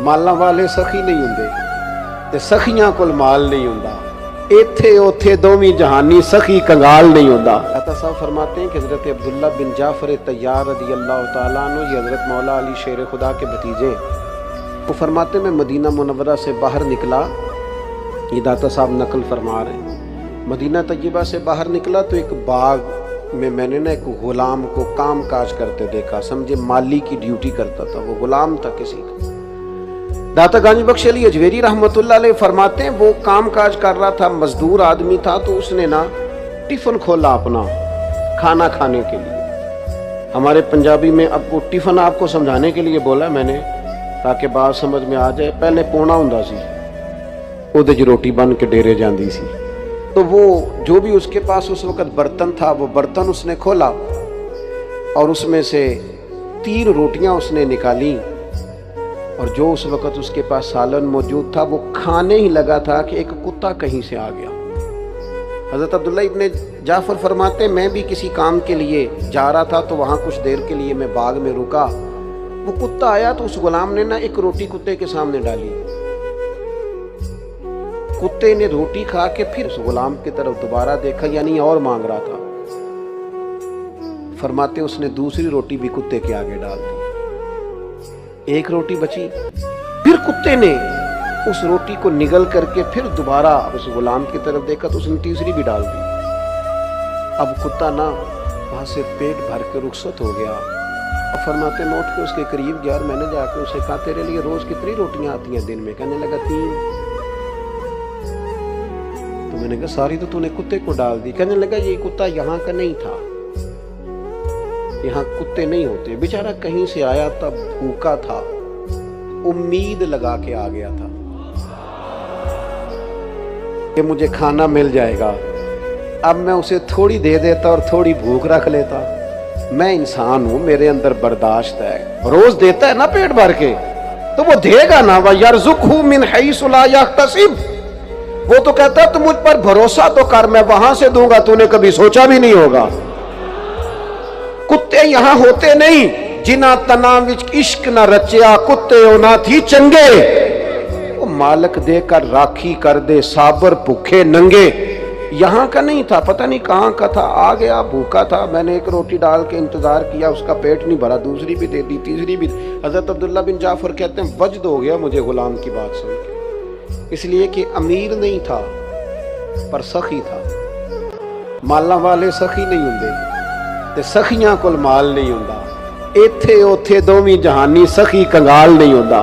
ਮਾਲਾਂ ਵਾਲੇ ਸਖੀ ਨਹੀਂ ਹੁੰਦੇ ਤੇ ਸਖੀਆਂ ਕੋਲ ਮਾਲ ਨਹੀਂ ਹੁੰਦਾ। ਇੱਥੇ ਉੱਥੇ ਦੋਵੇਂ ਜਹਾਨੀ ਸਖੀ ਕੰਗਾਲ नहीं होता। अता साहब फरमाते हैं कि हज़रत अब्दुल्ला बिन जाफ़र तैयार रज़ी अल्लाह ताला अन्हु, ये हज़रत मौला अली शेर खुदा के भतीजे, वो फरमाते मैं मदीना मुनव्वरा से बाहर निकला। ये दाता साहब नकल फरमा रहे हैं, मदीना तय्यबा से बाहर निकला तो एक बाग में मैंने ना एक गुलाम को काम काज करते देखा। समझे माली की ड्यूटी करता था, वो गुलाम था किसी का। दाता गंज बख्श अली अजवेरी रहमतुल्लाह अलैह फरमाते हैं वो काम काज कर रहा था, मजदूर आदमी था, तो उसने ना टिफ़िन खोला अपना खाना खाने के लिए। हमारे पंजाबी में अब वो टिफ़िन आपको समझाने के लिए बोला मैंने, ताकि बात समझ में आ जाए। पहले पोना हुंदा सी, उहदे च रोटी बन के डेरे जाती सी। तो वो जो भी उसके पास उस वक़्त बर्तन था, वो बर्तन उसने खोला और उसमें से 3 रोटियां उसने निकाली, और जो उस वक़्त उसके पास सालन मौजूद था वो खाने ही लगा था कि एक कुत्ता कहीं से आ गया। हज़रत अब्दुल्ला इब्ने जाफ़र फरमाते मैं भी किसी काम के लिए जा रहा था, तो वहाँ कुछ देर के लिए मैं बाग में रुका। वो कुत्ता आया तो उस गुलाम ने ना एक रोटी कुत्ते के सामने डाली। कुत्ते ने रोटी खा के फिर उस गुलाम की तरफ दोबारा देखा, यानी और मांग रहा था। फरमाते उसने दूसरी रोटी भी कुत्ते के आगे डाल दी। एक रोटी बची, फिर कुत्ते ने उस रोटी को निगल करके फिर दोबारा उस गुलाम की तरफ देखा तो उसने तीसरी भी डाल दी। अब कुत्ता ना वहां से पेट भर के रुखसत हो गया। और फरमाते मैं उठ के उसके करीब गया और मैंने जाकर उसे कहा तेरे लिए रोज कितनी रोटियां आती हैं दिन में? कहने लगा 3। तो मैंने कहा सारी तो तूने कुत्ते को डाल दी। कहने लगा ये कुत्ता यहाँ का नहीं था, यहाँ कुत्ते नहीं होते, बेचारा कहीं से आया था, भूखा था, उम्मीद लगा के आ गया था कि मुझे खाना मिल जाएगा। अब मैं उसे थोड़ी दे देता और थोड़ी भूख रख लेता। मैं इंसान हूं, मेरे अंदर बर्दाश्त है। रोज देता है ना पेट भर के, तो वो देगा ना। वयरज़ुक़हु मिन हैसु ला यहतसिब, वो तो कहता है तू मुझ पर भरोसा तो कर, मैं वहां से दूंगा, तूने कभी सोचा भी नहीं होगा। कुत्ते यहाँ होते नहीं, जिना तना विच इश्क न रचिया, कुत्ते होना थी चंगे। वो मालक देकर राखी कर दे, साबर भूखे नंगे। यहाँ का नहीं था, पता नहीं कहाँ का था, आ गया, भूखा था। मैंने एक रोटी डाल के इंतजार किया, उसका पेट नहीं भरा, दूसरी भी दे दी, तीसरी भी। हजरत अब्दुल्ला बिन जाफर कहते हैं वजद हो गया मुझे गुलाम की बात सुन के, इसलिए कि अमीर नहीं था पर सखी था। माला वाले सखी नहीं होंगे ते सखियां कोल माल नहीं होंदा। ਇੱਥੇ ਉੱਥੇ ਦੋਵੇਂ ਜਹਾਨੀ ਸਖੀ ਕੰਗਾਲ ਨਹੀਂ ਹੁੰਦਾ।